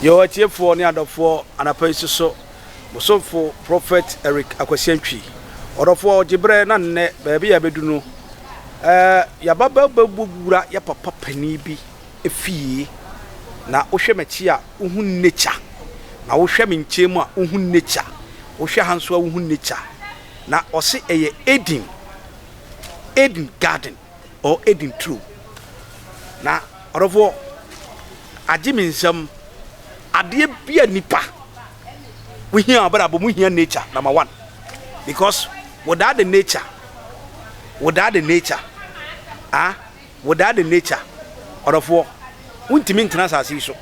Yo atiefo ne adofo anapansi so musofo prophet Eric Akwasiantwi odofo gibre na nne baabi ya bedu no ya baba babugura ya papa pani bi efie na wohwe machi a wohu nature na wohwe menchemu a wohu nature wohwe hanso a wohu nature na ose eye Eden garden or Eden true na odofo agiminsam ade bia nipa we hear about mu hear nature number 1 because without the nature without the nature orofo untimi ntena asase so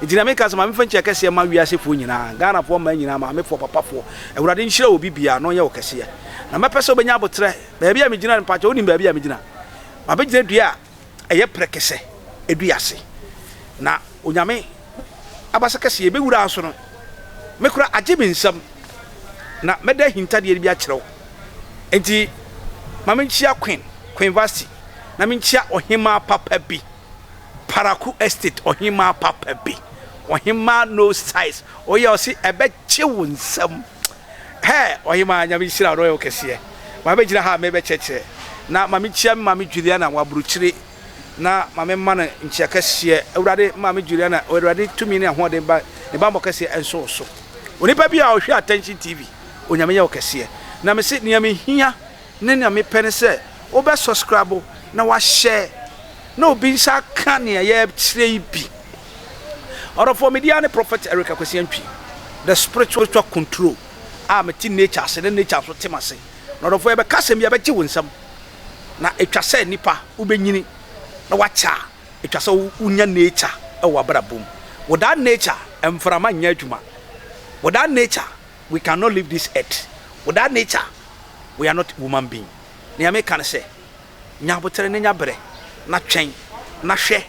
ntina meka sama mfa nche kase ma wiase fo nyina Ghana fo ma nyina ma me fo papa fo ewurade nhira obi bia no ye wo kase na mepese obenya abotre baabi a megina npa cha onim baabi a megina ma begina dua eye prekese eduase na onyame abasa kase ye bewura aso no mekura agiminsam na meda hintade bi a kyerɛw enti mamenchia Queen University na menchia ohima papa bi Paraku Estate ohima papa bi ohima no size oya osi ebeche wonsam ohima nyame shira ro yo kese ma begina ha me be cheche na mamenchia mame Juliana waburuchire na mame man nchia kase awurade mame Juliana awurade tumi ne ahoden ba ne ba mokase enso so onipa bi a ohwe attention TV onyame ye okese na me se niam hia ne na me pene se obe subscribe na wa share na obi nsa ka ne ye kire bi orofo media ne prophet Eric Akwasiantwi the spiritual control meti nature se ne nature so temase na orofo e be kasem ya be gi wonsam na etwase nipa ubenyini na wacha etwase unya nature e wa brabom without nature emframa nya adwuma. Without nature, we cannot live this earth. Without nature, we are not human being. Niame can say, nyabotere ne nyabre, na twen, na hwe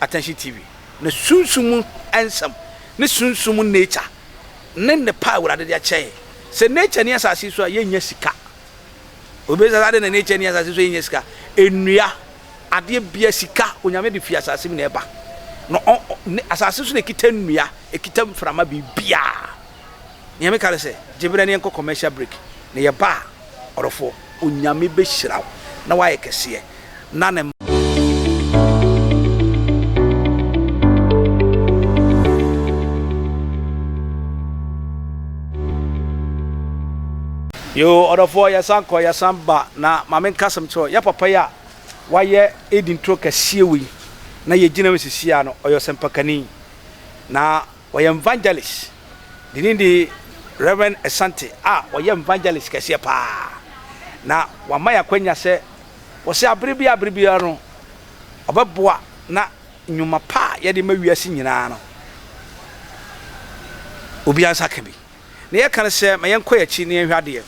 attention TV. Ne sunsumu ensam, ne sunsumu nature. Ne power ade dia che. Se nature ni asase so ye nya sika. Obeza ade na nature ni asase so ye nya sika. Enua ade bia sika onyame de fi asase mi na eba. No asase so ne kita nnua, ekita mframa bibia. Niame kale se gibre ne enko commercial break ne ye ba orofo onyame be hiraw na wa yekese na ne yo orofo ya sanko ya samba na mame nkasem cho ya papa ya wa ye Eden tro kase wi na ye gina mesisia no oyo sempakani na wa evangelist dinindi Reverend Asante oye evangelist kese pa na wamaya kwanya se wo se abribia no obeboa na nyuma pa ye de mawiase nyina no obi ansa ka bi na ye kan se mayen koyachi ne hwade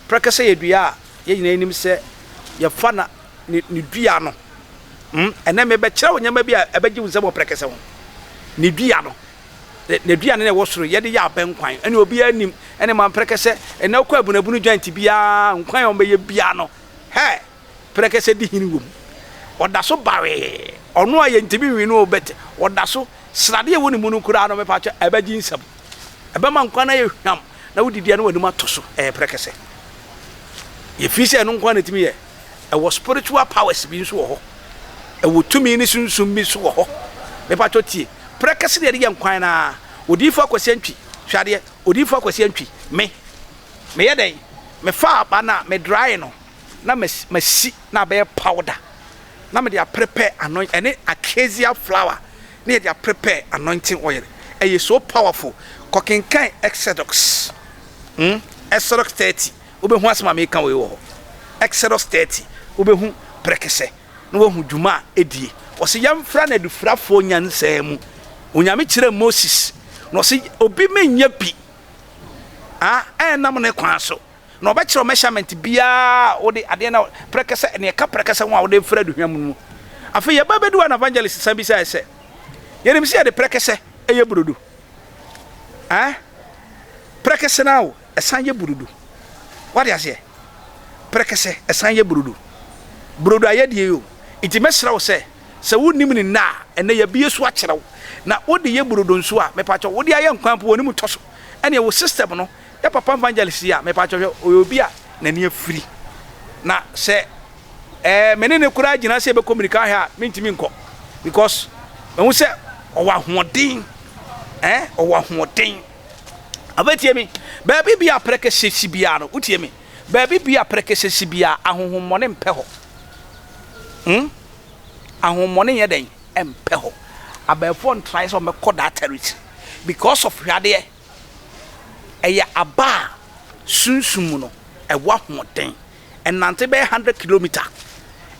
prekese ye dua ye nyina enim se ye fa na ni dua no ena me be kire onyama bi a ebegi wunse bo prekese ho ni dua no ne dua ne wo soro ye de ya benkwan ene obi anim ene man prekese ene kwa abunabunu joint bia nkwan o be ye bia no prekese di hini wom oda so bawe ono aye ntimi wi no obete oda so srade ye woni munu kura no me pa cha ebagi nsam ebe man nkwan na ye hwam na wodidi na wanu matoso prekese ye fise no nkwan na timi ye wo spiritual powers bi nso ho wo tumi ni sunsum bi so ho me pa cha tie prekese de ye nkwan na odifo Akwasiantwi hwade odifo Akwasiantwi me yedai me fa aba na me dry no na me si na be powder na me dey prepare anoint any acacia flower na dey prepare anointing oil e so powerful cooking kind Exodus Exodus 30 obehu asema me kan we wo Exodus 30 obehu prekese no wo hu dwuma edie o se yamfra na dufrafo nyansemu onyame kire Moses no se obi menya bi nam ne kwan so no be kire measurement bia wo de ade na prekese ne ka prekese ho a wo de fra duhwam mu afa ye ba bedu an evangelist sabi sai se ye nim se de prekese eye burudu prekese na wo esan ye burudu what ya se prekese esan ye burudu aye de yo iti mesra wo se se wonim ni na ene ya bie so akyerew na wode ye burodo nso a mepacho wode aye nkwan po woni to so ene wo system no ya papa evangelist ya mepacho obi a nani afiri na se menene kura gina se be communicate ha mentimi nko because me se owa hoden owa hoden abetie mi baabi bia prekese sibia no utie mi baabi bia prekese sibia ahohommone mpe ho ahohommone ye den empe ho abefo ntrai so mekọ that territory because of hwade eye aba sunsum no ewa hoden enante be 100 km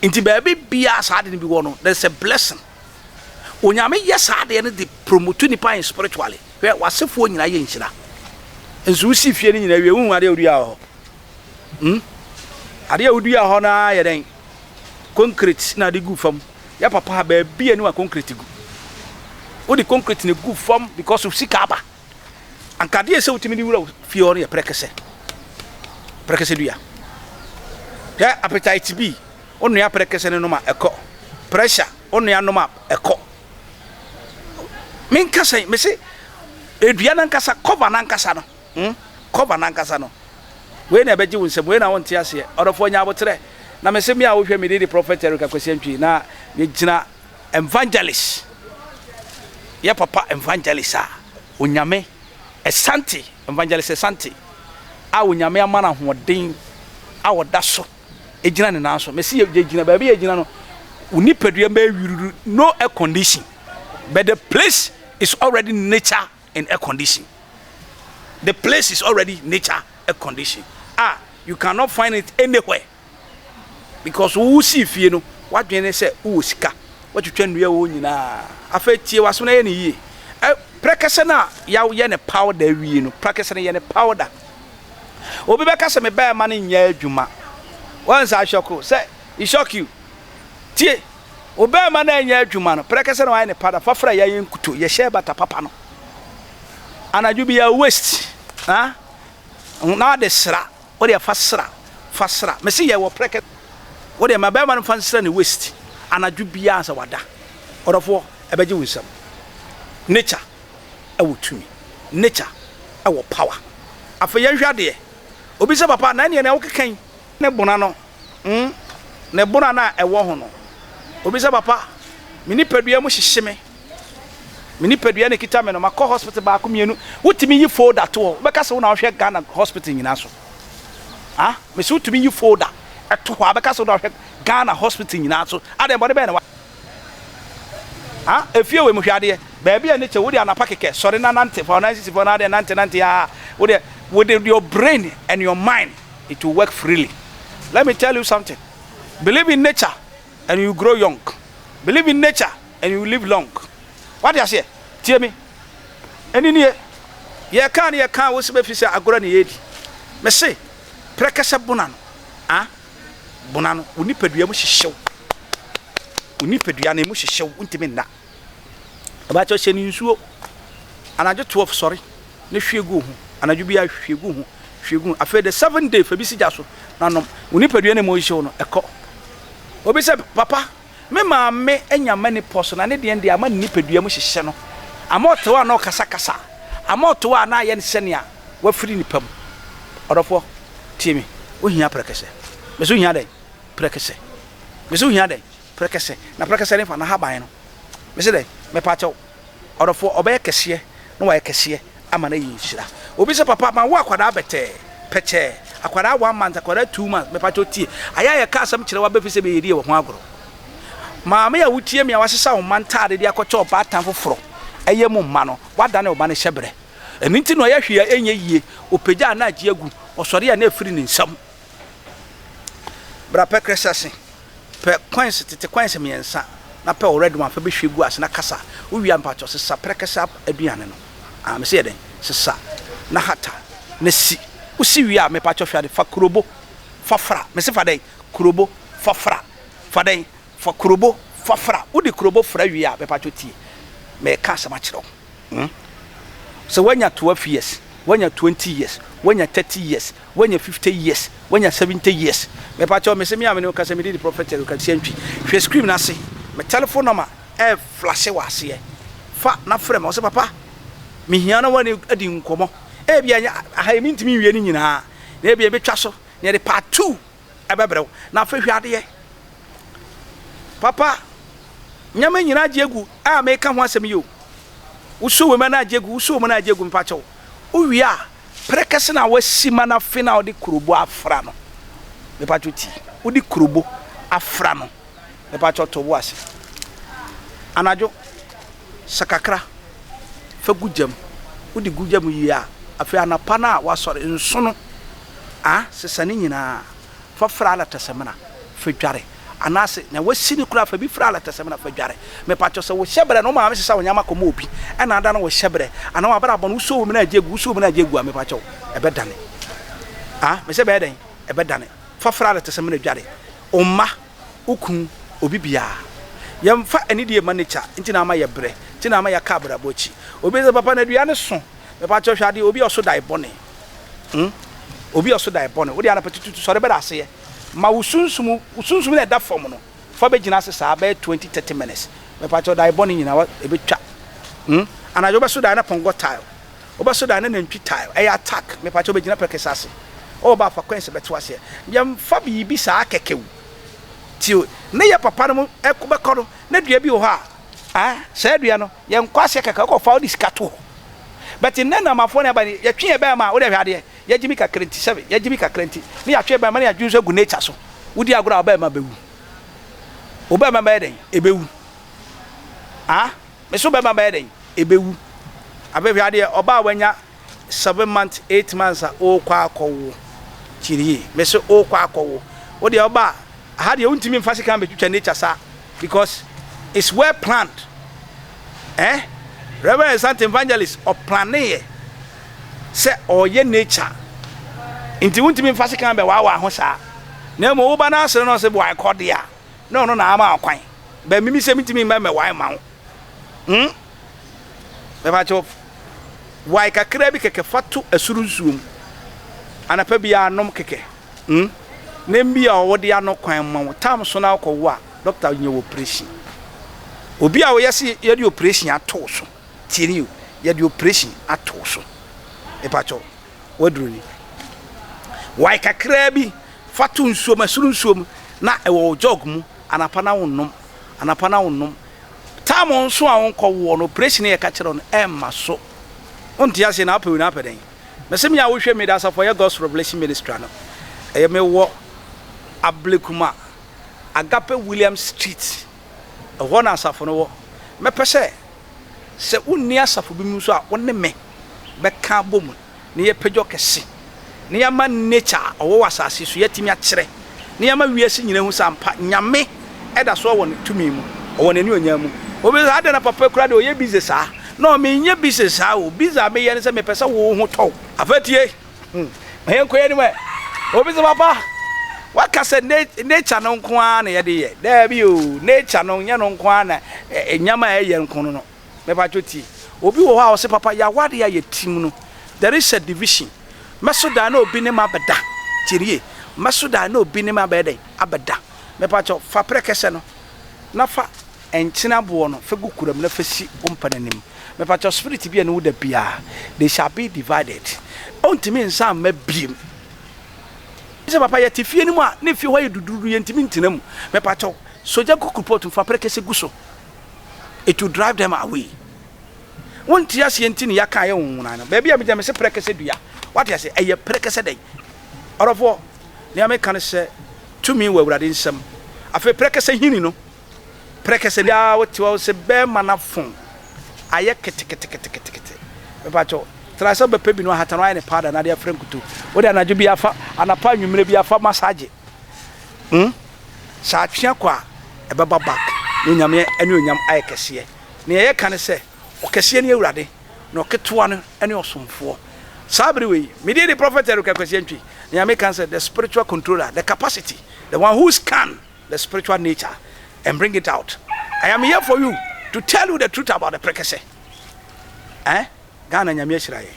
inti baabi bia saade ni bi wo no there's a blessing onyame yesade ne de promote nipa spiritually we wasefo nyina ye nhyira enso si fie ni nyina wie hu ade odua ho ade odua ho na ye den concrete na de gu fam ya papa ba bia ni wa concrete gu o de concrete ne gu fam because of sikaba ankade se utimi ni wura fie ho ye prekese dua ya appetite b onu ya prekese ne no ma eko pressure onu ya no ma eko min kasa me se edua nan kasa cover nan kasa no cover nan kasa no we na beji wunsem we na wonte ase odofo nya abotre na me se me a wo hwe me di prophet Erika kwasiantwi na me gina evangelist ya papa evangelist a onyame esanti evangelist esanti a onyame amana hoden a woda so ejina ne nan so me se ye gina ba bi ye gina no unipadua ba wiruru no air condition but the place is already nature in air condition. The place is already nature air condition. You cannot find it anywhere because who see if you know what you say sika what you try to wo nyina afetie waso na ye ne yi prekese na ya ye ne powder wi no prekese na ye ne powder obi be kase me ba ma ne nya adwuma once I shock say it shock you tie obema na anya adwuma no prekese na why ne pada fafra ya yenkuto ye share bata papa no anadwu bi ya waste na de sra o de fasra me se ye wo preke o de mabema no fansra ne waste anadwu bi ya ansa wada odofo ebeje wisam nature awotumi nature awo power afa ye hwade obi se papa na ne wo kekan ne bona no ne bona na ewo ho no obi se papa mini padua mu hyehyeme mini padua ne kita me no makọ hospital ba ko mienu wotimi yi folder to wo beka se wo na hwe Ghana hospital nyina so me se wotimi yi folder eto ho beka se wo na hwe Ghana hospital nyina so ade bode be na efie we mu hwade ba bia ne che wo de anapa keke sori na nante for 964 na de nante wo de your brain and your mind it will work freely. Let me tell you something. Believe in nature and you grow young. Believe in nature and you live long. What do you say? Tell me. Any near ye can was be fisa agora ne yedi. Me say prekese bonano. Bonano uni padua mu hyehyew. Uni padua na mu hyehyew untimi na. Aba cho hye ni nsuo. Anajo 12 sorry. Ne hwegu ho. Anajo bia hwegu ho. Hwegu after the 7th day fa bi si jaso. Na no uni padua na mu hyehyew no eko. Obi se papa me ma me enya mani poso na ne de ende ama ni padua mu hyehye no amoto wa na kasa amoto wa na ye nsenia wa firi ni pam odofo tiemi wo hia prekese me so hia dai prekese me so hia dai prekese na prekese ne fa na haban no me se dai me pa chaw odofo obaye kese no wa kese ama na yin hira obi se papa ma wo akwada bete peche akwada 1 month akwada 2 months me pa chaw tie aya ye ka asam kire wa be fi se be yedi wo ho agoro maame ya wutie mi a wasesa wo mantade de akọcha oba atan foforo eye mu mma no wada na oba ne hyebere eninti no ya hwe enye yie opagya na agi agu osori ya na afiri ne nsam bra pekese ase pe kwanse tete kwanse miensa na pe already ma fa be hwegu ase na kasa wo wi ampa cho sesa prekese aduane no me se den sesa na hata na si usi wi a me pa cho hwade fa kurobo fafra me se fa den kurobo fafra fa den for kurobo fafra udi kurobo fra wi a be pacho tie me ka sama kiro so when you 12 years when you 20 years when you 30 years when you 50 years when you 70 years me pacho me se mi amene ka se mi di prophet Erika kwasiantwi hwe scream na se me telephone number flash wase fa na frɛ me o se papa me hia na wani adi nkomo bia aha mi ntimi wie ni nyina na bia betwa so na de part 2 ebebrew na fa hwade papa nyama nyina agegu a me ka ho asem yo uso we na agegu uso mo na agegu mpacho uwi a prekese na wasi mana final de kurobo afra no me pacho ti udi kurobo afra no me pacho to wo ase anajo sakakra fa gujam udi gujam yi a afi anapa na wasore nso no sesane nyina fa fra la tasemna fa dware anase na wasi ni kura fa bi fra la tasemna fa dware me pacho se wo hyebre no ma me sesa wonyama komo obi na ada na wo hyebre ana wa bara bon uso wo na agegu me pacho ebedane me se be den ebedane fa fra la tasemna dware umma ukun obi bia yam fa anidie manager ntina ma ye bre ntina ma ya kabra bochi obi ze papa na dua ne so me pacho hwade obi oso dai bone obi oso dai bone wo dia na petutu sore be da ase ma usunsum na da fom no fa be gina sesa be 20-30 minutes me pacho dai bone nyina e be twa anajo be so dai na pongo tile oba so dai na ntwi tile e attack me pacho be gina prekese ase o ba fa kwense be to ase yam fa bi bi sa kekewu tio ne ya papa no ekobekọ no na dua bi wo ha sa dua no ye nkwase keke ko fa odi skato but in na mafo na ba ye twe e ba ma wo de hwade ye gimi ka 27 ye gimi ka 20 ne ya twe ba ma ne ya dwunso gu nature so wodi agora ba ma bewu oba ma ba den ebewu me so ba ma ba den ebewu abe hwade oba wanya 7 months 8 months o kwa akowo chiri me so o kwa akowo wo de oba had you ultimate fancy can be nature sir because it's well planned Reverend Saint Evangelist or planning say or ye nature into ultimate fancy can be wa ho sa na mo oba na asere no se boy kodia no na ama akwan ba mimi se mitimi me why ma be ba cho why kakra bi keke fatu asurunsuom anapa bia anom keke Nembi a wodi ano kwan ma tam so na akọwo a doctor nye operation obi a wo yesi ye di operation ato so tiri ye di operation ato so e pacho waduru ni wai kakra bi fatu nsuom asuru nsuom na e wo jog mu anapa na wonnom tam nso a wonkọwo no operation ye ka kire no e ma so onti ase na apewu na apeden mesemi a wo hwe me da for ye God's Revelation Ministry no e me wo Ablekuma Agape William Street wona asafo no wo mepese se unni asafo bi mu so a wonne me be ka bom ne ye pejo kese ne ya ma nature owo wasase so yatimi a kire ne ya ma wiase nyina hu sampa nyame eda so won tumi mu owo nani onya mu obi ade na papa kura de oye business no me nye business o biza me ye ne se mepese wo hu to afatie hen ko ye ni me obi se papa waka se nature no nko a na ye de ye da bi o nature no nya no nko a na nyama ye nko no me pa choti obi wo ha o se papa ya wade ya yetim no there is a division meso da na obi ne ma beda tirie meso da na obi ne ma beda abeda me pa cho fa prekese no na fa enchina bo no fa gukuram na fa si ompananim me pa cho spirit bi na wo da bia they shall be divided ontimi nsam ma biem se papa ya tifie ni mu a ne fie ho ye duduru ye ntimi ntinam me pa cho soja kokupot fa prekese guso it will drive them away wonti ase ntini ya kan ye wonwuna na ba bia me se prekese dua what you say eye prekese dey orofo ne am kan se to me we wurade nsam afa prekese hini no prekese ya woti wo se be manafon aye ketekete me pa cho trasa be pebi no hatano aye ne pada na dia frankutu wo dia anajo bi afa anapa nwumre bi afa massage sa atwea kwa e beba back ne nyame ene onyam aye kese ne ye kan se o kese ne awurade na oketoa no ene osomfo sabri we me dey the prophet eruka kwese ntwi ne nyame kan se the spiritual controller the capacity the one who scan the spiritual nature and bring it out. I am here for you to tell you the truth about the prekese Ghana nyame ashiraye